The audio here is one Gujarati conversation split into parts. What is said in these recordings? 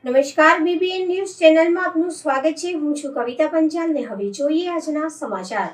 નમસ્કાર, બીબીએન ન્યૂઝ ચેનલમાં આપનું સ્વાગત છે। હું છું કવિતા પંચાલ ને હવે જોઈએ આજના સમાચાર।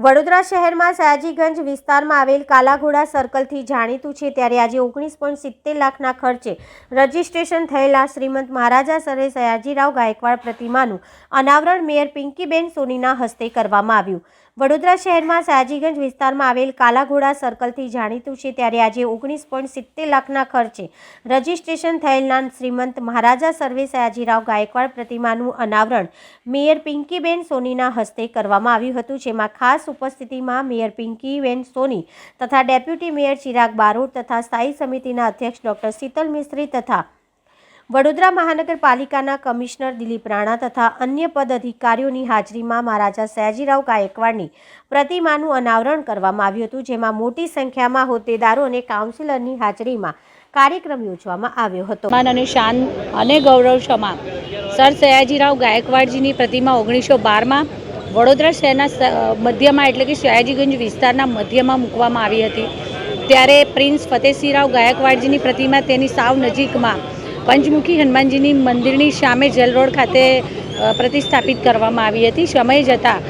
વડોદરા શહેરમાં સયાજીગંજ વિસ્તારમાં આવેલ કાલાઘોડા સર્કલથી જાણીતું છે ત્યારે આજે 19.70 લાખના ખર્ચે રજીસ્ટ્રેશન થયેલા શ્રીમંત મહારાજા સરે સયાજીરાવ ગાયકવાડ પ્રતિમાનું અનાવરણ મેયર પિંકીબેન સોનીના હસ્તે કરવામાં આવ્યું। વડોદરા શહેરમાં સયાજીગંજ વિસ્તારમાં આવેલ કાલાઘોડા સર્કલથી જાણીતું છે ત્યારે આજે 19.70 લાખના ખર્ચે રજીસ્ટ્રેશન થયેલા શ્રીમંત મહારાજા સર્વે સયાજીરાવ ગાયકવાડ પ્રતિમાનું અનાવરણ મેયર પિંકીબેન સોનીના હસ્તે કરવામાં આવ્યું હતું, જેમાં ખાસ ઉપસ્થિતિમાં મેયર પિંકીબેન સોની તથા ડેપ્યુટી મેયર ચિરાગ બારોટ તથા સ્થાયી સમિતિના અધ્યક્ષ ડોક્ટર શીતલ મિસ્ત્રી તથા વડોદરા મહાનગરપાલિકાના કમિશનર દિલીપ રાણા તથા અન્ય પદ અધિકારીઓની હાજરીમાં મહારાજા સયાજીરાવ ગાયકવાડની પ્રતિમાનું અનાવરણ કરવામાં આવ્યું હતું, જેમાં મોટી સંખ્યામાં હોદ્દેદારો અને કાઉન્સિલરની હાજરીમાં કાર્યક્રમ યોજવામાં આવ્યો હતો। માન અને શાન અને ગૌરવ ક્ષમા સર સયાજીરાવ ગાયકવાડજીની પ્રતિમા 1912માં વડોદરા શહેરના મધ્યમાં એટલે કે સયાજીગંજ વિસ્તારના મધ્યમાં મૂકવામાં આવી હતી। ત્યારે પ્રિન્સ ફતેહસિંહરાવ ગાયકવાડજીની પ્રતિમા તેની સાવ નજીકમાં પંચમુખી હનુમાનજીની મંદિરની સામે જેલ રોડ ખાતે પ્રતિસ્થાપિત કરવામાં આવી હતી। સમય જતાં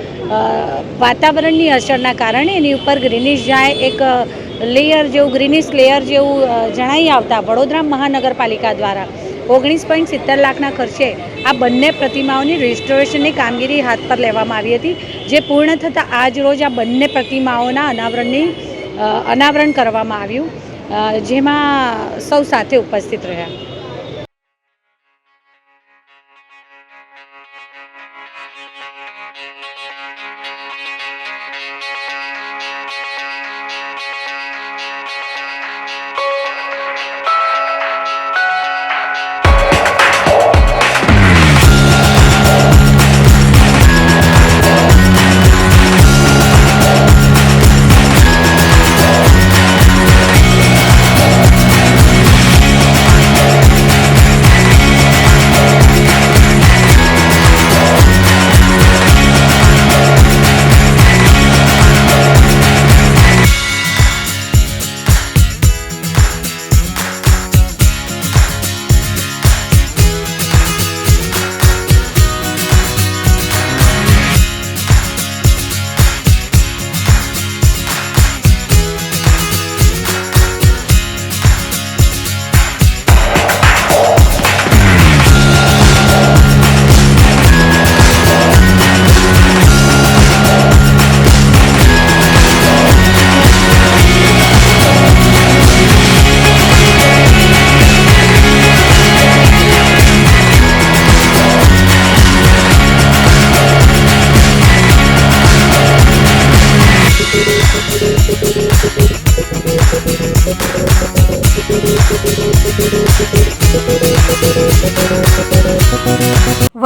વાતાવરણની અસરના કારણે એની ઉપર ગ્રીનિશ જાય એક લેયર જેવું ગ્રીનિશ લેયર જેવું જણાઈ આવતા વડોદરા મહાનગરપાલિકા દ્વારા 19.70 લાખના ખર્ચે આ બંને પ્રતિમાઓની રિસ્ટોરેશનની કામગીરી હાથ પર લેવામાં આવી હતી, જે પૂર્ણ થતાં આજ રોજ આ બંને પ્રતિમાઓના અનાવરણ કરવામાં આવ્યું, જેમાં સૌ સાથે ઉપસ્થિત રહ્યા।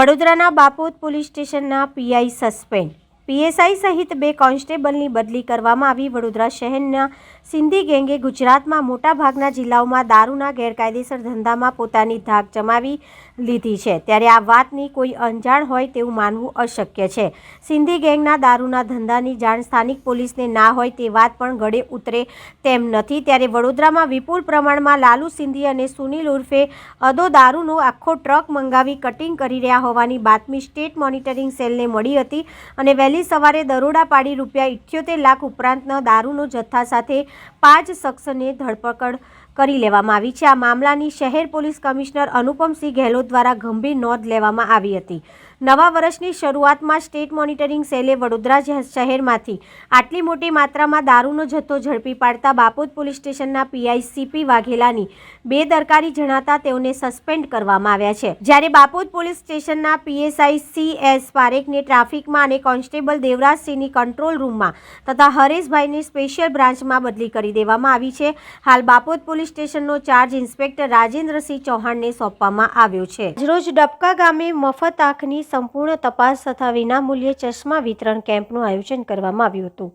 વડોદરાના બાપોદ પોલીસ સ્ટેશનના પીઆઈ સસ્પેન્ડ, પીએસઆઈ સહિત 2 કોન્સ્ટેબલની બદલી કરવામાં આવી। વડોદરા શહેરના સિંધી ગેંગે ગુજરાતમાં મોટાભાગના જિલ્લાઓમાં દારૂના ગેરકાયદેસર ધંધામાં પોતાની ધાક જમાવી લીધી છે, ત્યારે આ વાતની કોઈ અંજાણ હોય તેવું માનવું અશક્ય છે। સિંધી ગેંગના દારૂના ધંધાની જાણ સ્થાનિક પોલીસને ના હોય તે વાત પણ ગળે ઉતરે તેમ નથી, ત્યારે વડોદરામાં વિપુલ પ્રમાણમાં લાલુ સિંધી અને સુનિલ ઉર્ફે અદો દારૂનો આખો ટ્રક મંગાવી કટિંગ કરી રહ્યા હોવાની બાતમી સ્ટેટ મોનિટરિંગ સેલને મળી હતી અને વહેલી સવારે દરોડા પાડી ₹78 લાખ ઉપરાંતના દારૂનો જથ્થા સાથે 5 શખ્સોને ધરપકડ કરી લેવામાં આવી છે। આ મામલાની શહેર પોલીસ કમિશનર અનુપમસિંહ ગહેલોત દ્વારા ગંભીર નોંધ લેવામાં આવી હતી। નવા વર્ષની શરૂઆતમાં સ્ટેટ મોનિટરિંગ સેલે વડોદરા શહેરમાંથી આટલી મોટી માત્રામાં દારૂનો જથ્થો ઝડપી પાડતા બાપોદ પોલીસ સ્ટેશનના પીઆઈ સીપી વાઘેલાની બેદરકારી જણાતા તેઓને સસ્પેન્ડ કરવામાં આવ્યા છે, જ્યારે બાપોદ પોલીસ સ્ટેશનના પીએસઆઈ સીએસ પારેખને ટ્રાફિકમાં અને કોન્સ્ટેબલ દેવરાજસિંહની કંટ્રોલ રૂમમાં તથા હરેશભાઈને સ્પેશિયલ બ્રાન્ચમાં બદલી કરી દેવામાં આવી છે। હાલ બાપોદ પોલીસ સ્ટેશનનો ચાર્જ ઇન્સ્પેક્ટર રાજેન્દ્રસિંહ ચૌહાણને સોંપવામાં આવ્યો છે। રોજ ડબકા ગામે મફત આંખની સંપૂર્ણ તપાસ તથા વિનામૂલ્યે ચશ્મા વિતરણ કેમ્પનું આયોજન કરવામાં આવ્યું હતું.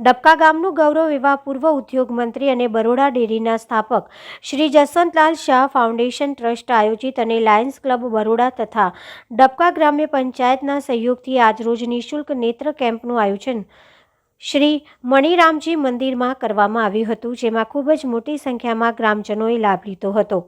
ડબકા ગામનું ગૌરવ એવા પૂર્વ ઉદ્યોગ મંત્રી અને બરોડા ડેરીના સ્થાપક શ્રી જસવંતલાલ શાહ ફાઉન્ડેશન ટ્રસ્ટ આયોજિત અને લાયન્સ ક્લબ બરોડા તથા ડબકા ગ્રામ્ય પંચાયતના સહયોગથી આજરોજ નિઃશુલ્ક નેત્ર કેમ્પનું આયોજન શ્રી મણિરામજી મંદિરમાં કરવામાં આવ્યું હતું, જેમાં ખૂબ જ મોટી સંખ્યામાં ગ્રામજનોએ લાભ લીધો હતો.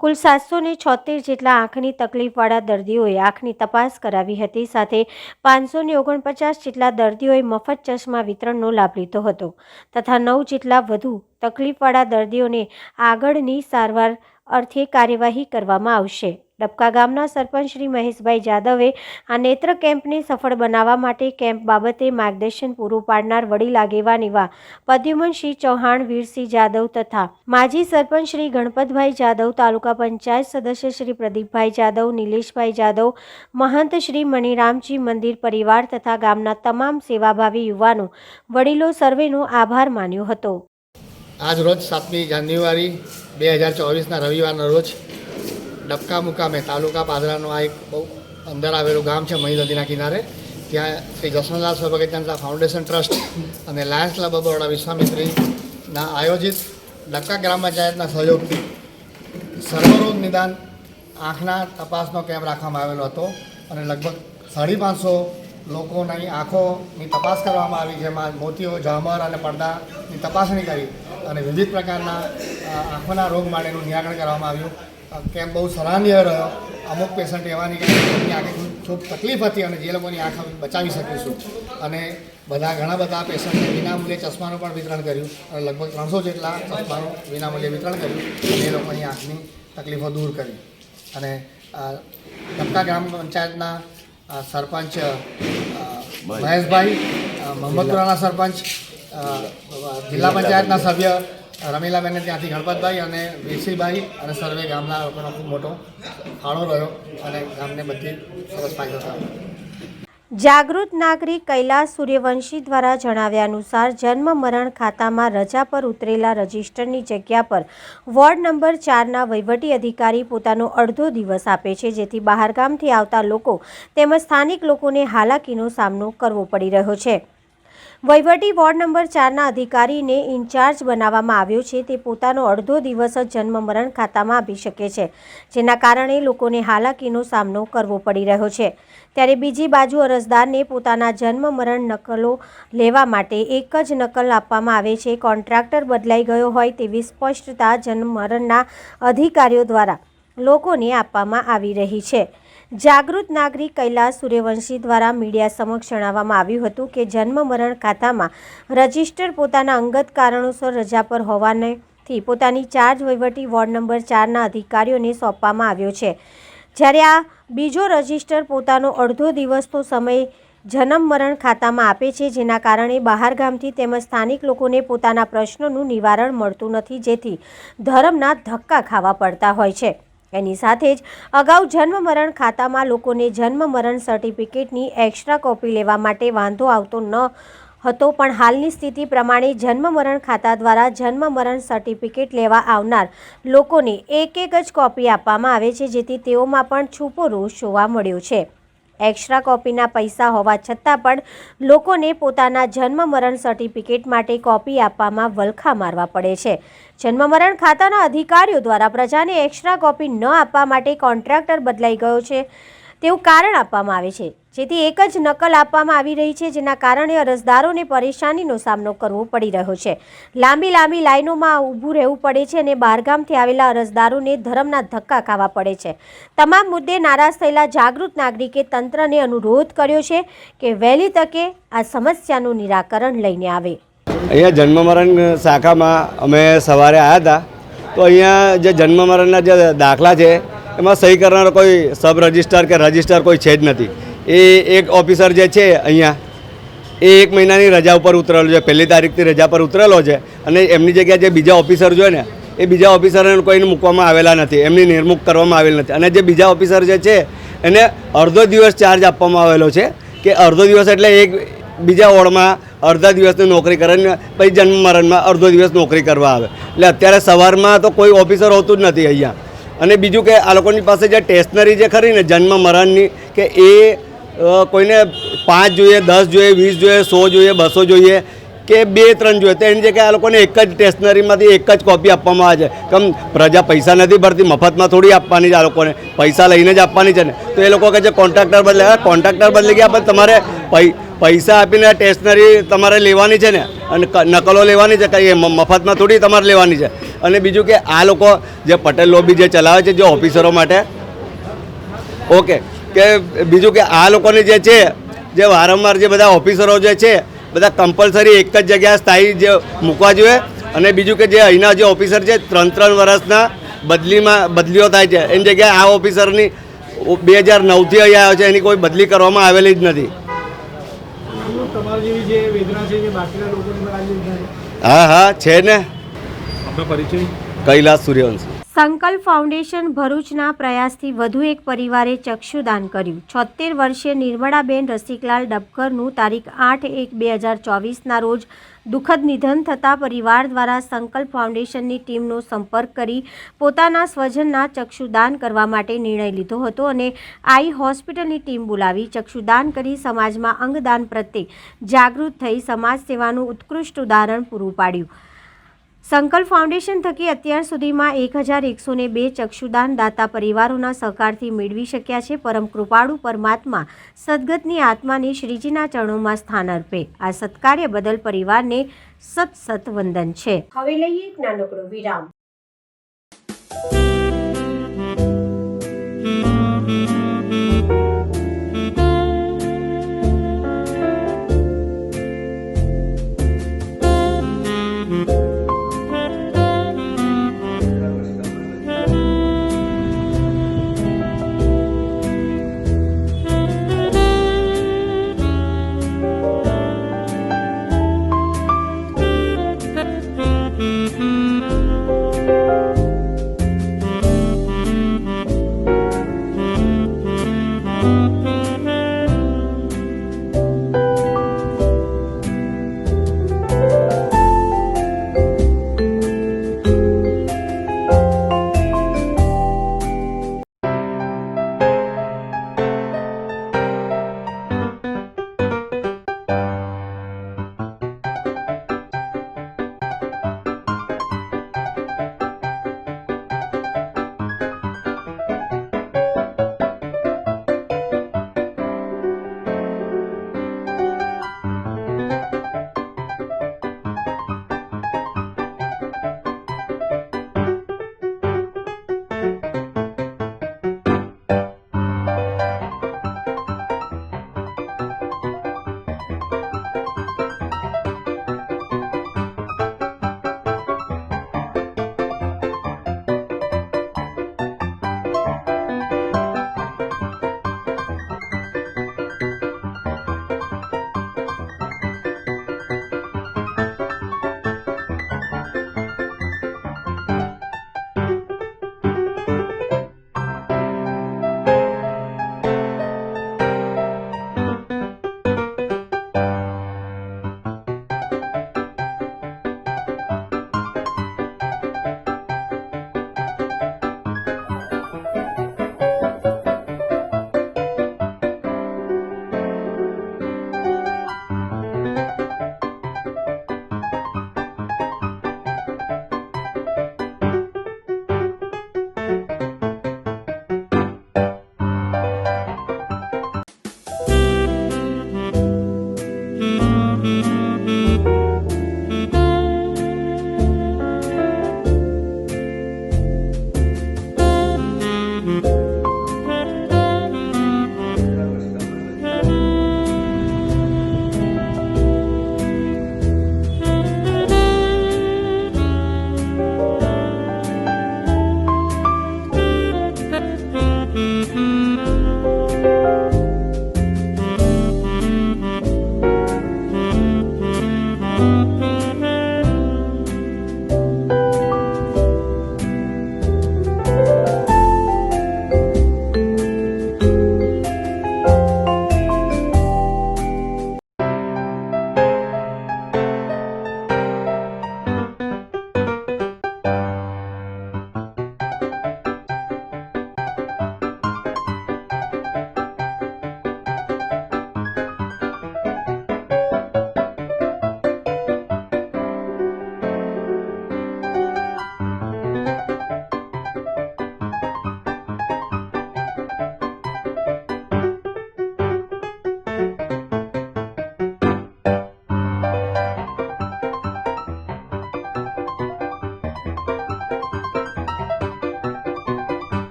કુલ 776 જેટલા આંખની તકલીફવાળા દર્દીઓએ આંખની તપાસ કરાવી હતી. સાથે 549 જેટલા દર્દીઓએ મફત ચશ્મા વિતરણનો લાભ લીધો હતો તથા 9 જેટલા વધુ તકલીફવાળા દર્દીઓને આગળની સારવાર અર્થે કાર્યવાહી કરવામાં આવશે. ડબકા ગામના સરપંચ શ્રી મહેશભાઈ જાદવે આ નેત્ર કેમ્પને સફળ બનાવવા માટે કેમ્પ બાબતે માર્ગદર્શન પૂરું પાડનાર વડીલ આગેવાન એવા પ્રદ્યુમનસિંહ ચૌહાણ, વીરસિંહ જાદવ તથા માજી સરપંચ શ્રી ગણપતભાઈ જાદવ, તાલુકા પંચાયત સદસ્ય શ્રી પ્રદીપભાઈ જાદવ, નિલેશભાઈ જાદવ, મહંત શ્રી મણિરામજી મંદિર પરિવાર તથા ગામના તમામ સેવાભાવી યુવાનો વડીલો સર્વેનો આભાર માન્યો હતો. આજ રોજ 7મી જાન્યુઆરી 2024ના રવિવારના રોજ ડબકા મુકામે તાલુકા પાદરાનું આ એક બહુ અંદર આવેલું ગામ છે, મહી નદીના કિનારે. ત્યાં શ્રી જસવંતલાલ સ્વભગતચંદ્ર ફાઉન્ડેશન ટ્રસ્ટ અને લાયન્સ ક્લબ ઓફ બરોડા વિશ્વામિત્રીના આયોજિત ડબકા ગ્રામ પંચાયતના સહયોગથી સર્વરોગ નિદાન આંખના તપાસનો કેમ્પ રાખવામાં આવેલો હતો અને લગભગ 550 લોકોની આંખોની તપાસ કરવામાં આવી, જેમાં મોતીઓ, ઝામર અને પડદાની તપાસણી કરી અને વિવિધ પ્રકારના આંખોના રોગ માટેનું નિરાકરણ કરવામાં આવ્યું. કેમ્પ બહુ સરાહનીય રહ્યો. અમુક પેશન્ટ એવા નીકળ્યા જેમની આંખે ખૂબ તકલીફ હતી અને જે લોકોની આંખ બચાવી શકીશું. અને ઘણા બધા પેશન્ટને વિનામૂલ્યે ચશ્માનું પણ વિતરણ કર્યું અને લગભગ 300 જેટલા ચશ્માનું વિનામૂલ્યે વિતરણ કર્યું અને એ લોકોની આંખની તકલીફો દૂર કરી. અને ડબકા ગ્રામ પંચાયતના સરપંચ મહેશભાઈ, મોહમ્મદપુરાના સરપંચ, જિલ્લા પંચાયતના સભ્ય રમીલાબેનને ત્યાંથી ગણપતભાઈ અને વીરસિંહભાઈ અને સર્વે ગામના લોકોનો ખૂબ મોટો ફાળો રહ્યો અને ગામને બધી સરસ ફાયદો થયો. જાગૃત નાગરિક કૈલાસ સૂર્યવંશી દ્વારા જણાવ્યા અનુસાર જન્મ મરણ ખાતામાં રજા પર ઉતરેલા રજિસ્ટરની જગ્યા પર વોર્ડ નંબર 4ના વહીવટી અધિકારી પોતાનો અડધો દિવસ આપે છે, જેથી બહારગામથી આવતા લોકો તેમજ સ્થાનિક લોકોને હાલાકીનો સામનો કરવો પડી રહ્યો છે. વહીવટી વોર્ડ નંબર 4ના અધિકારીને ઇન્ચાર્જ બનાવવામાં આવ્યો છે. તે પોતાનો અડધો દિવસ જ જન્મ મરણ ખાતામાં આપી શકે છે, જેના કારણે લોકોને હાલાકીનો સામનો કરવો પડી રહ્યો છે. ત્યારે બીજી બાજુ અરજદારને પોતાના જન્મ મરણ નકલો લેવા માટે એક જ નકલ આપવામાં આવે છે. કોન્ટ્રાક્ટર બદલાઈ ગયો હોય તેવી સ્પષ્ટતા જન્મ મરણના અધિકારીઓ દ્વારા લોકોને આપવામાં આવી રહી છે. જાગૃત નાગરિક કૈલાસ સૂર્યવંશી દ્વારા મીડિયા સમક્ષ જણાવવામાં આવ્યું હતું કે જન્મ મરણ ખાતામાં રજિસ્ટર પોતાના અંગત કારણોસર રજા પર હોવાથી પોતાની ચાર્જ વહીવટી વોર્ડ નંબર 4ના અધિકારીઓને સોંપવામાં આવ્યો છે. જ્યારે આ બીજો રજિસ્ટર પોતાનો અડધો દિવસનો સમય જન્મ મરણ ખાતામાં આપે છે, જેના કારણે બહારગામથી તેમજ સ્થાનિક લોકોને પોતાના પ્રશ્નોનું નિવારણ મળતું નથી, જેથી ધર્મના ધક્કા ખાવા પડતા હોય છે. એની સાથે જ અગાઉ જન્મ મરણ ખાતામાં લોકોને જન્મ મરણ સર્ટિફિકેટની એક્સ્ટ્રા કોપી લેવા માટે વાંધો આવતો ન હતો, પણ હાલની સ્થિતિ પ્રમાણે જન્મ મરણ ખાતા દ્વારા જન્મ મરણ સર્ટિફિકેટ લેવા આવનાર લોકોને એક જ કોપી આપવામાં આવે છે, જેથી તેઓમાં પણ છૂપો રોષ જોવા મળ્યો છે. એક્સ્ટ્રા કોપીના પૈસા હોવા છતાં પણ લોકોને પોતાના જન્મ મરણ સર્ટિફિકેટ માટે કોપી આપવામાં વલખા મારવા પડે છે. જન્મ મરણ ખાતાના અધિકારીઓ દ્વારા પ્રજાને એક્સ્ટ્રા કોપી ન આપવા માટે કોન્ટ્રાક્ટર બદલાઈ ગયો છે તેવું કારણ આપવામાં આવે છે, જેથી એક જ નકલ આપવામાં આવી રહી છે, જેના કારણે અરજદારોને પરેશાનીનો સામનો કરવો પડી રહ્યો છે. લાંબી લાઈનોમાં ઊભું રહેવું પડે છે અને બહારગામથી આવેલા અરજદારોને ધર્મના ધક્કા ખાવા પડે છે. તમામ મુદ્દે નારાજ થયેલા જાગૃત નાગરિકે તંત્રને અનુરોધ કર્યો છે કે વહેલી તકે આ સમસ્યાનું નિરાકરણ લઈને આવે. અહીંયા જન્મ મરણ શાખામાં અમે સવારે આવ્યા હતા, તો અહીંયા જે જન્મ મરણના જે દાખલા છે એમાં સહી કરનાર કોઈ સબ રજિસ્ટર કે રજિસ્ટર કોઈ છે જ નથી. એ એક ઓફિસર જે છે અહીંયા એ 1 મહિનાની રજા ઉપર ઉતરેલો છે, 1લી તારીખથી રજા પર ઉતરેલો છે અને એમની જગ્યાએ જે બીજા ઓફિસર જોઈએ ને એ બીજા ઓફિસરને કોઈને મૂકવામાં આવેલા નથી, એમની નિર્મુક્ત કરવામાં આવેલ નથી. અને જે બીજા ઓફિસર જે છે એને અડધો દિવસ ચાર્જ આપવામાં આવેલો છે કે અડધો દિવસ એટલે એક બીજા વોર્ડમાં અડધા દિવસની નોકરી કરે ને પછી જન્મ મરણમાં અડધો દિવસ નોકરી કરવા આવે. એટલે અત્યારે સવારમાં તો કોઈ ઓફિસર હોતું જ નથી અહીંયા. અને બીજું કે આ લોકોની પાસે જે સ્ટેશનરી જે ખરી ને જન્મ મરણની કે એ કોઈને 5 જોઈએ, 10 જોઈએ, 20 જોઈએ, 100 જોઈએ, 200 જોઈએ કે 2-3 જોઈએ, તો એની જગ્યાએ આ લોકોને એક જ સ્ટેશનરીમાંથી એક જ કોપી આપવામાં આવે છે. કેમ પ્રજા પૈસા નથી ભરતી, મફતમાં થોડી આપવાની છે, આ લોકોને પૈસા લઈને જ આપવાની છે ને. તો એ લોકો કહે છે કોન્ટ્રાક્ટર બદલે, કોન્ટ્રાક્ટર બદલી ગયા પણ તમારે પૈસા આપીને સ્ટેશનરી તમારે લેવાની છે ને, અને નકલો લેવાની છે, કંઈ મફતમાં થોડી તમારે લેવાની છે. અને બીજું કે આ લોકો જે પટેલ લોબી જે ચલાવે છે જે ઓફિસરો માટે, ઓકે, કે બીજું કે આ લોકોની જે છે જે વારંવાર જે બધા ઓફિસરો જે છે બધા કમ્પલસરી એક જ જગ્યાએ સ્થાયી જે મૂકવા જોઈએ. અને બીજું કે જે અહીંના જે ઓફિસર છે 3 વર્ષના બદલીઓ થાય છે, એની જગ્યાએ આ ઓફિસરની 2009થી અહીંયા આવ્યો છે, એની કોઈ બદલી કરવામાં આવેલી જ નથી. હા છે ને. કૈલાસ સૂર્યવંશી. સંકલ્પ ફાઉન્ડેશન ભરૂચના પ્રયાસથી વધુ એક પરિવારે ચક્ષુદાન કર્યું. 76 વર્ષીય નિર્મળાબેન રસિકલાલ ડબકરનું તારીખ 8/1/2024ના રોજ દુઃખદ નિધન થતાં પરિવાર દ્વારા સંકલ્પ ફાઉન્ડેશનની ટીમનો સંપર્ક કરી પોતાના સ્વજનના ચક્ષુદાન કરવા માટે નિર્ણય લીધો હતો અને આઈ હોસ્પિટલની ટીમ બોલાવી ચક્ષુદાન કરી સમાજમાં અંગદાન પ્રત્યે જાગૃત થઈ સમાજ સેવાનું ઉત્કૃષ્ટ ઉદાહરણ પૂરું પાડ્યું. સંકલ્પ ફાઉન્ડેશન થકી અત્યાર સુધીમાં 1102 ચક્ષુદાન દાતા પરિવારોના સહકારથી મેળવી શક્યા છે. પરમ કૃપાળુ પરમાત્મા સદગતની આત્માને શ્રીજીના ચરણોમાં સ્થાન અર્પે. આ સત્કાર્ય બદલ પરિવારને સત વંદન છે. હવે લઈએ એક નાનકડો વિરામ.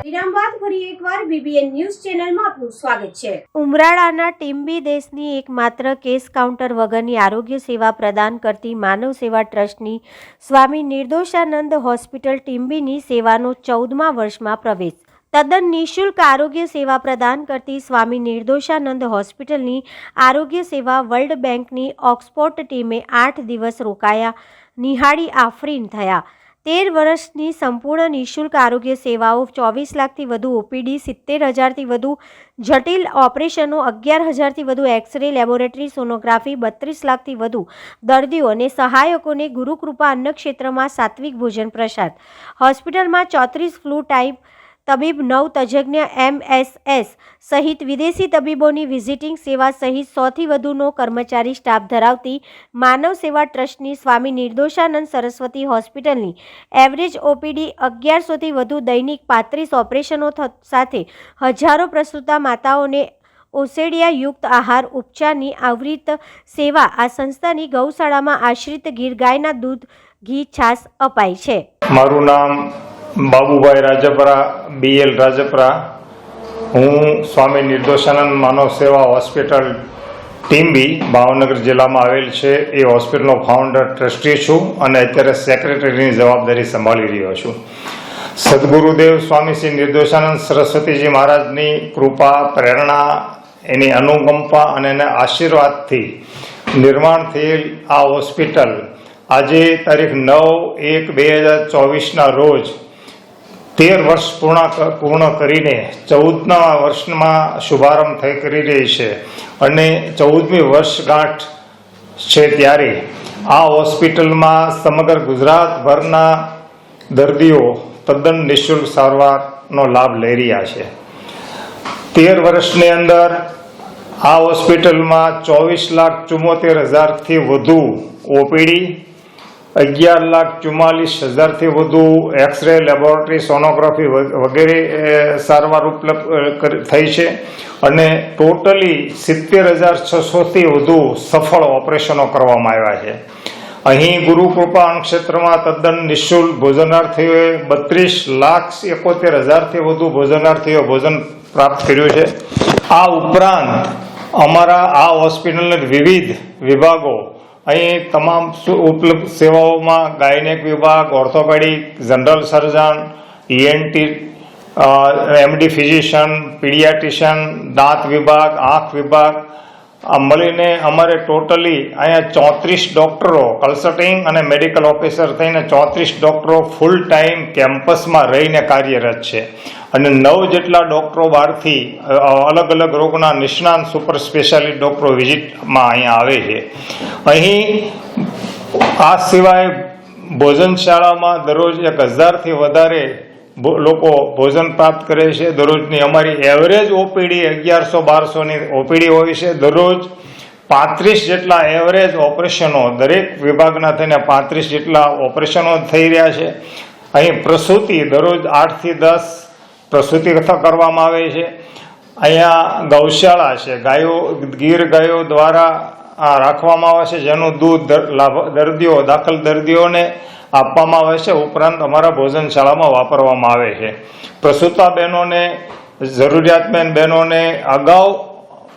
વિરામ બાદ ફરી એકવાર બીબીએન ન્યૂઝ ચેનલમાં આપનું સ્વાગત છે। ઉમરાળાના ટીમ્બી દેશની એકમાત્ર કેસ કાઉન્ટર વગરની આરોગ્ય સેવા પ્રદાન કરતી માનવ સેવા ટ્રસ્ટની સ્વામી નિર્દોષાનંદ હોસ્પિટલ ટીમ્બીની સેવાનો 14મા વર્ષમાં પ્રવેશ। તદ્દન નિઃશુલ્ક આરોગ્ય સેવા પ્રદાન કરતી સ્વામી નિર્દોષાનંદ હોસ્પિટલની આરોગ્ય સેવા વર્લ્ડ બેંકની ઓક્સફોર્ડ ટીમે 8 દિવસ રોકાયા નિહાળી આફરીન થયા। 13 વર્ષની સંપૂર્ણ નિઃશુલ્ક આરોગ્ય સેવાઓ, 24 લાખથી વધુ ઓપીડી, 70,000થી વધુ જટિલ ઓપરેશનો, 11,000થી વધુ એક્સ-રે, લેબોરેટરી, સોનોગ્રાફી, 32 લાખથી વધુ દર્દીઓ અને સહાયકોને ગુરુકૃપા અન્ન ક્ષેત્રમાં સાત્વિક ભોજન પ્રસાદ। હોસ્પિટલમાં 34 ફ્લૂ ટાઈપ તબીબ, 9 તજજ્ઞ MSS સહિત વિદેશી તબીબોની વિઝિટિંગ સેવા સહિત 100થી વધુનો કર્મચારી સ્ટાફ ધરાવતી માનવ સેવા ટ્રસ્ટની સ્વામી નિર્દોષાનંદ સરસ્વતી હોસ્પિટલની એવરેજ ઓપીડી, 1100થી વધુ દૈનિક 35 ઓપરેશનો સાથે હજારો પ્રસૂતા માતાઓને ઓસેડિયા યુક્ત આહાર ઉપચારની આવૃત સેવા। આ સંસ્થાની ગૌશાળામાં આશ્રિત ગીર ગાયના દૂધ, ઘી, છાશ અપાય છે। મારું નામ બાબુભાઈ રાજપરા, BL રાજપરા। હું સ્વામી નિર્દોષાનંદ માનવ સેવા હોસ્પિટલ ટીમ્બી ભાવનગર જિલ્લામાં આવેલ છે એ હોસ્પિટલનો ફાઉન્ડર ટ્રસ્ટી છું અને અત્યારે સેક્રેટરીની જવાબદારી સંભાળી રહ્યો છું। સદગુરુદેવ સ્વામી શ્રી નિર્દોષાનંદ સરસ્વતીજી મહારાજની કૃપા, પ્રેરણા, એની અનુકંપા અને એના આશીર્વાદથી નિર્માણ થયેલ આ હોસ્પિટલ આજે તારીખ 9/1/2024ના રોજ 13 વર્ષ પૂર્ણ કરીને 14મા વર્ષમાં શુભારંભ કરી રહી છે અને 14મી વર્ષગાંઠ છે। ત્યારે આ હોસ્પિટલમાં સમગ્ર ગુજરાતભરના દર્દીઓ તદ્દન નિઃશુલ્ક સારવારનો લાભ લઈ રહ્યા છે। 13 વર્ષની અંદર આ હોસ્પિટલમાં 24,74,000થી વધુ ઓપીડી, 11,44,000થી વધુ એક્સ-રે, લેબોરેટરી, સોનોગ્રાફી વગેરે સારવાર ઉપલબ્ધ થઈ છે અને ટોટલી 70,600થી વધુ સફળ ઓપરેશનો કરવામાં આવ્યા છે। અહીં ગુરુકૃપા અન્ન ક્ષેત્રમાં તદ્દન નિઃશુલ્ક ભોજનાર્થીઓએ 32,71,000થી વધુ ભોજનાર્થીઓ ભોજન પ્રાપ્ત કર્યું છે। આ ઉપરાંત અમારા આ હોસ્પિટલના વિવિધ વિભાગો અહીં તમામ ઉપલબ્ધ સેવાઓમાં ગાયનેક વિભાગ, ઓર્થોપેડિક, જનરલ સર્જન, ENT, MD ફિઝિશિયન, પીડિયાટ્રિશિયન, દાંત વિભાગ, આંખ વિભાગ આ મળીને અમારે ટોટલી અહીંયા 34 ડૉક્ટરો કન્સલ્ટિંગ અને મેડિકલ ઓફિસર થઈને 34 ડૉક્ટરો ફૂલ ટાઈમ કેમ્પસમાં રહીને કાર્યરત છે અને 9 જેટલા ડૉક્ટરો બહારથી અલગ અલગ રોગના નિષ્ણાંત સુપર સ્પેશિયાલિસ્ટ ડૉક્ટરો વિઝિટમાં અહીંયા આવે છે। અહીં આ સિવાય ભોજનશાળામાં દરરોજ 1,000થી વધારે લોકો ભોજન પ્રાપ્ત કરે છે। દરરોજની અમારી એવરેજ ઓપીડી 1100-1200ની ઓપીડી હોય છે। દરરોજ 35 જેટલા એવરેજ ઓપરેશનો દરેક વિભાગના થઈને 35 જેટલા ઓપરેશનો થઈ રહ્યા છે। અહીં પ્રસૂતિ દરરોજ 8થી 10 પ્રસૂતિ કરવામાં આવે છે। અહીંયા ગૌશાળા છે, ગાયો, ગીર ગાયો દ્વારા રાખવામાં આવે છે જેનું દૂધ દાખલ દર્દીઓને આપવામાં આવે છે। ઉપરાંત અમારા ભોજનશાળામાં વાપરવામાં આવે છે। પ્રસૂતા બહેનોને, જરૂરિયાતમંદ બહેનોને અગાઉ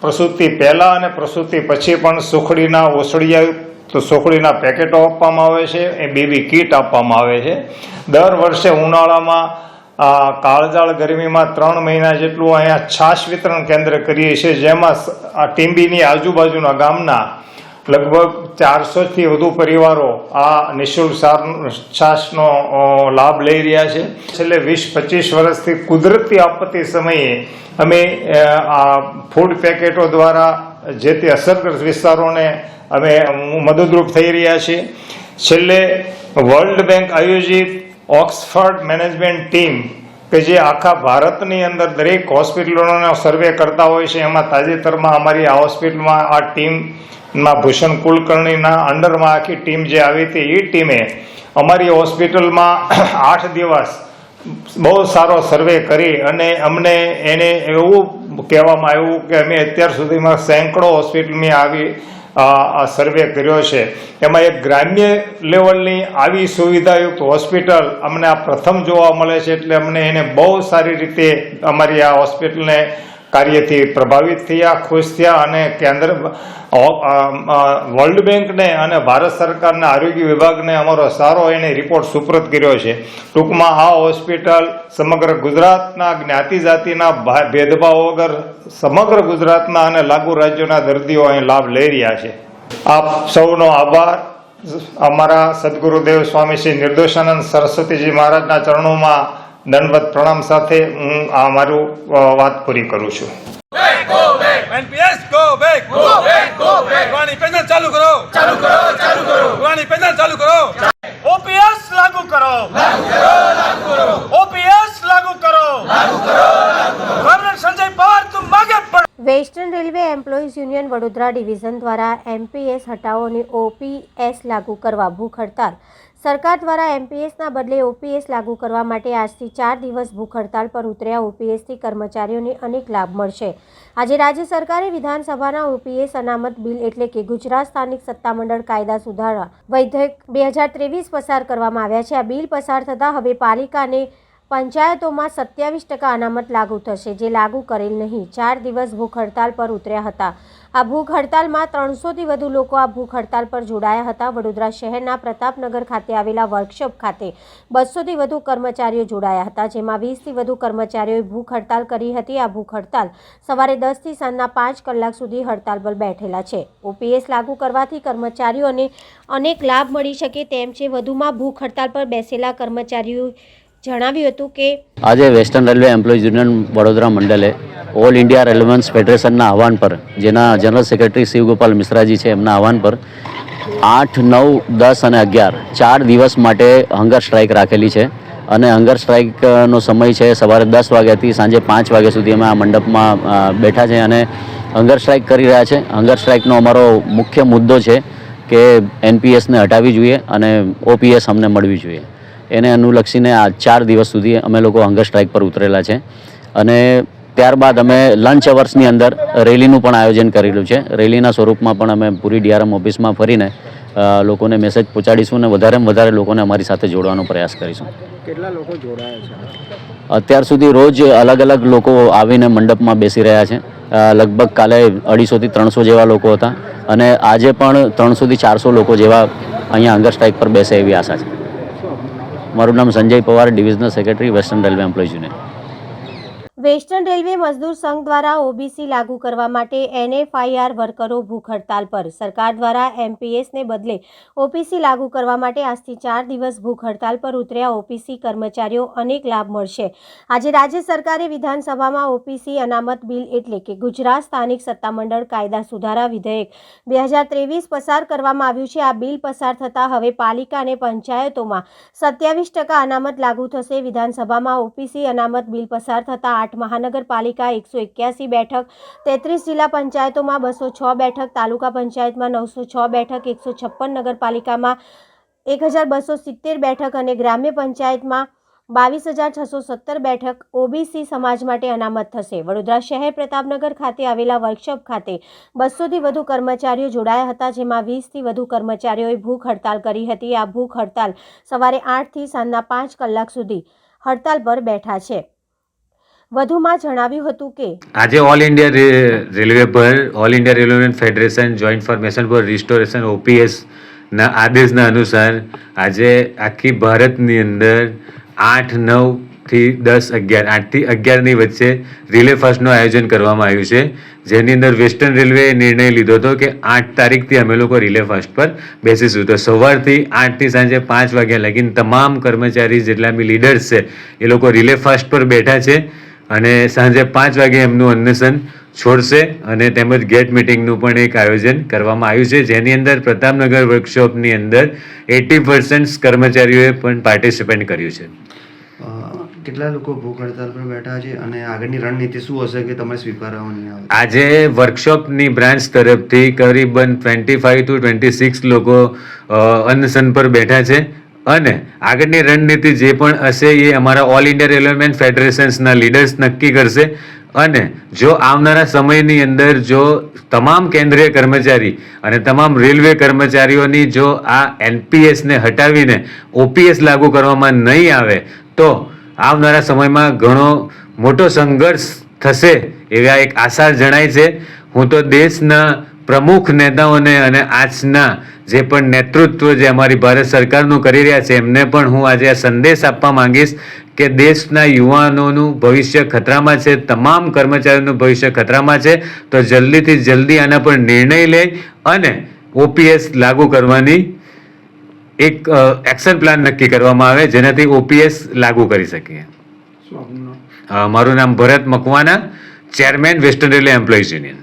પ્રસૂતિ પહેલાં અને પ્રસૂતિ પછી પણ સુખડીના ઓસડિયા સુખડીના પેકેટો આપવામાં આવે છે, એ બેબી કીટ આપવામાં આવે છે। દર વર્ષે ઉનાળામાં કાળઝાળ ગરમીમાં 3 મહિના જેટલું અહીંયા છાશ વિતરણ કેન્દ્ર કરીએ છીએ, જેમાં આ ટીમ્બીની આજુબાજુના ગામના લગભગ 400થી વધુ પરિવારો આ નિઃશુલ્ક છાશનો લાભ લઈ રહ્યા છે। છેલ્લે 20-25 વર્ષથી કુદરતી આપત્તિ સમયે અમે આ ફૂડ પેકેટો દ્વારા જે તે અસરગ્રસ્ત વિસ્તારોને અમે મદદરૂપ થઈ રહ્યા છીએ। છેલ્લે વર્લ્ડ બેંક આયોજિત ઓક્સફર્ડ મેનેજમેન્ટ ટીમ કે જે આખા ભારતની અંદર દરેક હોસ્પિટલોનો સર્વે કરતા હોય છે, એમાં તાજેતરમાં અમારી આ હોસ્પિટલમાં આ ટીમમાં ભૂષણ કુલકર્ણીના અંડરમાં આખી ટીમ જે આવી હતી, એ ટીમે અમારી હોસ્પિટલમાં 8 દિવસ બહુ સારો સર્વે કરી અને અમને એને એવું કહેવામાં આવ્યું કે અમે અત્યાર સુધીમાં સેંકડો હોસ્પિટલમાં આવી આ સર્વે કર્યો છે એમાં એક ગ્રામ્ય લેવલની આવી સુવિધાયુક્ત હોસ્પિટલ અમને આ પ્રથમ જોવા મળે છે, એટલે અમને એને બહુ સારી રીતે અમારી આ હોસ્પિટલને કાર્યથી પ્રભાવિત થયા, ખુશ થયા અને કેન્દ્ર વર્લ્ડ બેંકને અને ભારત સરકારના આરોગ્ય વિભાગને અમારો સારો એને રિપોર્ટ સુપ્રત કર્યો છે. ટૂંકમાં આ હોસ્પિટલ સમગ્ર ગુજરાતના જ્ઞાતિ જાતિના ભેદભાવ વગર સમગ્ર ગુજરાતના અને લાગુ રાજ્યોના દર્દીઓ અહીં લાભ લઈ રહ્યા છે. આપ સૌનો આભાર. અમારા સદગુરુદેવ સ્વામી શ્રી નિર્દોષાનંદ સરસ્વતીજી મહારાજના ચરણોમાં દંડવત પ્રણામ સાથે હું આ મારું વાત પૂરી કરું છું. NPS go back, पुरानी पेंशन चालू करो, पुरानी पेंशन चालू करो, OPS लागू करो, OPS लागू करो, गवर्नर संजय पवार तुम आगे बढ़ो. Western railway employees union Vadodara division દ્વારા એમપીએસ હટાવો અને ઓપીએસ લાગુ કરવા ભૂખ હડતાલ. સરકાર દ્વારા એમપીએસના બદલે ઓપીએસ લાગુ કરવા માટે આજથી 4 દિવસ ભૂખ હડતાલ પર ઉતર્યા ઓપીએસથી કર્મચારીઓને અનેક લાભ મળશે. આજે રાજ્ય સરકારે વિધાનસભાના ઓપીએસ અનામત બિલ એટલે કે ગુજરાત સ્થાનિક સત્તામંડળ કાયદા સુધારા વિધેયક 2023 પસાર કરવામાં આવ્યા છે. આ બિલ પસાર થતાં હવે પાલિકા અને પંચાયતોમાં 27% અનામત લાગુ થશે, જે લાગુ કરેલ નહીં. 4 દિવસ ભૂખ હડતાલ પર ઉતર્યા હતા. આ ભૂખ હડતાલમાં 300થી વધુ લોકો આ ભૂખ હડતાલ પર જોડાયા હતા. વડોદરા શહેરના પ્રતાપનગર ખાતે આવેલા વર્કશોપ ખાતે 200થી વધુ કર્મચારીઓ જોડાયા હતા, જેમાં 20થી વધુ કર્મચારીઓએ ભૂખ હડતાલ કરી હતી. આ ભૂખ હડતાલ સવારે 10થી સાંજના 5 કલાક સુધી હડતાલ પર બેઠેલા છે. ઓપીએસ લાગુ કરવાથી કર્મચારીઓને અનેક લાભ મળી શકે તેમ છે. વધુમાં ભૂખ હડતાલ પર બેસેલા કર્મચારીઓ જણાવ્યું હતું કે આજે western railway employees union Vadodara મંડળે ઓલ ઇન્ડિયા રેલવન્સ ફેડરેશનના આહવાન પર, જેના જનરલ સેક્રેટરી શિવગોપાલ મિશ્રાજી છે, એમના આહવાન પર 8, 9, 10 અને 11 4 દિવસ માટે હંગર સ્ટ્રાઇક રાખેલી છે. અને હંગર સ્ટ્રાઇકનો સમય છે સવારે 10 વાગ્યાથી સાંજે 5 વાગ્યા સુધી અમે આ મંડપમાં બેઠા છે અને હંગર સ્ટ્રાઇક કરી રહ્યા છે. હંગર સ્ટ્રાઇકનો અમારો મુખ્ય મુદ્દો છે કે એનપીએસને હટાવવી જોઈએ અને ઓપીએસ અમને મળવી જોઈએ. એને અનુલક્ષીને આ 4 દિવસ સુધી અમે લોકો હંગર સ્ટ્રાઇક પર ઉતરેલા છે. અને ત્યારબાદ અમે લંચ અવર્સની અંદર રેલીનું પણ આયોજન કરેલું છે. રેલીના સ્વરૂપમાં પણ અમે પૂરી ડીઆરએમ ઓફિસમાં ફરીને લોકોને મેસેજ પહોંચાડીશું અને વધારેમાં વધારે લોકોને અમારી સાથે જોડવાનો પ્રયાસ કરીશું. કેટલા લોકો જોડાયા છે? અત્યાર સુધી રોજ અલગ અલગ લોકો આવીને મંડપમાં બેસી રહ્યા છે. લગભગ કાલે 250 થી 300 જેવા લોકો હતા અને આજે પણ 300 થી 400 લોકો જેવા અહીંયા હંગર સ્ટ્રાઇક પર બેસે એવી આશા છે. મારું નામ Sanjay Pawar, divisional secretary, western railway employees union. Western railway Mazdoor Sangh દ્વારા ઓબીસી લાગુ કરવા માટે એનએફઆઈઆર વર્કરો ભૂખ હડતાલ પર. સરકાર દ્વારા એમપીએસને બદલે ઓપીસી લાગુ કરવા માટે આજથી 4 દિવસ ભૂખ હડતાલ પર ઉતર્યા ઓપીસી કર્મચારીઓ અનેક લાભ મળશે. આજે રાજ્ય સરકારે વિધાનસભામાં ઓપીસી અનામત બિલ એટલે કે ગુજરાત સ્થાનિક સત્તામંડળ કાયદા સુધારા વિધેયક 2023 પસાર કરવામાં આવ્યું છે. આ બિલ પસાર થતાં હવે પાલિકા અને પંચાયતોમાં 27% અનામત લાગુ થશે. વિધાનસભામાં ઓપીસી અનામત બિલ પસાર થતાં 8 મહાનગરપાલિકા 181 બેઠક, 33 જિલ્લા પંચાયતોમાં 206 બેઠક, તાલુકા પંચાયતમાં 906 બેઠક, 156 નગરપાલિકામાં 1270 બેઠક અને ગ્રામ્ય પંચાયતમાં 22,617 બેઠક ઓબીસી સમાજ માટે અનામત થશે. વડોદરા શહેર પ્રતાપનગર ખાતે આવેલા વર્કશોપ ખાતે 200થી વધુ કર્મચારીઓ જોડાયા હતા, જેમાં 20થી વધુ કર્મચારીઓએ ભૂખ હડતાલ કરી હતી. આ ભૂખ હડતાલ સવારે 8થી સાંજના 5 કલાક સુધી હડતાલ પર બેઠા છે. વધુમાં જણાવ્યું હતું કે આજે ઓલ ઇન્ડિયા રેલવે પર all India railway federation joint formation for restoration OPS ના આદેશના અનુસાર આજે આખી ભારતની અંદર 8, 9 થી 10, 11 8 થી 11ની વચ્ચે રિલે ફાસ્ટનું આયોજન કરવામાં આવ્યું છે, જેની અંદર વેસ્ટર્ન રેલવેએ નિર્ણય લીધો હતો કે 8 તારીખથી અમે લોકો રિલે ફાસ્ટ પર બેસીશું. તો સવારથી 8 થી સાંજે 5 વાગ્યા લગીને તમામ કર્મચારી જેટલા બી લીડર્સ છે એ લોકો રિલે ફાસ્ટ પર બેઠા છે અને સાંજે 5 વાગે એમનું અન્વેષણ છોડશે અને તેમજ ગેટ મિટિંગનું પણ એક આયોજન કરવામાં આવ્યું છે, જેની અંદર પ્રતાપનગર વર્કશોપની અંદર 80% કર્મચારીઓએ પણ પાર્ટિસિપેટ કર્યું છે. કેટલા લોકો ભૂખ હડતાલ પર બેઠા છે અને આગળની રણનીતિ શું હશે કે તમે સ્વીકારવાની આવે? આજે વર્કશોપની બ્રાન્ચ તરફથી કરીબન 25 to 26 લોકો અનશન પર બેઠા છે અને આગળની રણનીતિ જે પણ હશે એ અમારા ઓલ ઇન્ડિયા રેલવેમેન ફેડરેશન્સના લીડર્સ નક્કી કરશે અને જો આવનારા સમયની અંદર જો તમામ કેન્દ્રીય કર્મચારી અને તમામ રેલવે કર્મચારીઓની જો આ એનપીએસને હટાવીને ઓપીએસ લાગુ કરવામાં નહીં આવે તો આવનારા સમયમાં ઘણો મોટો સંઘર્ષ થશે એવા એક આશા જણાય છે. હું તો દેશના પ્રમુખ નેતાઓને અને આજના જે પણ નેતૃત્વ જે અમારી ભારત સરકારનું કરી રહ્યા છે એમને પણ હું આજે આ સંદેશ આપવા માંગીશ કે દેશના યુવાનોનું ભવિષ્ય ખતરામાં છે, તમામ કર્મચારીઓનું ભવિષ્ય ખતરામાં છે. તો જલ્દીથી જલ્દી આના પર નિર્ણય લે અને ઓપીએસ લાગુ કરવાની એક એક્શન પ્લાન નક્કી કરવામાં આવે જેનાથી ઓપીએસ લાગુ કરી શકીએ. મારું નામ Bharat Makwana, chairman western railway employees union.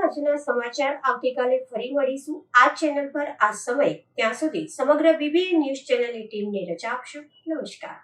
આજના સમાચાર આવતીકાલે ફરી મળીશું આ ચેનલ પર આ સમય. ત્યાં સુધી સમગ્ર બીબીએ ન્યૂઝ ચેનલની ટીમને રજા આપશો. નમસ્કાર.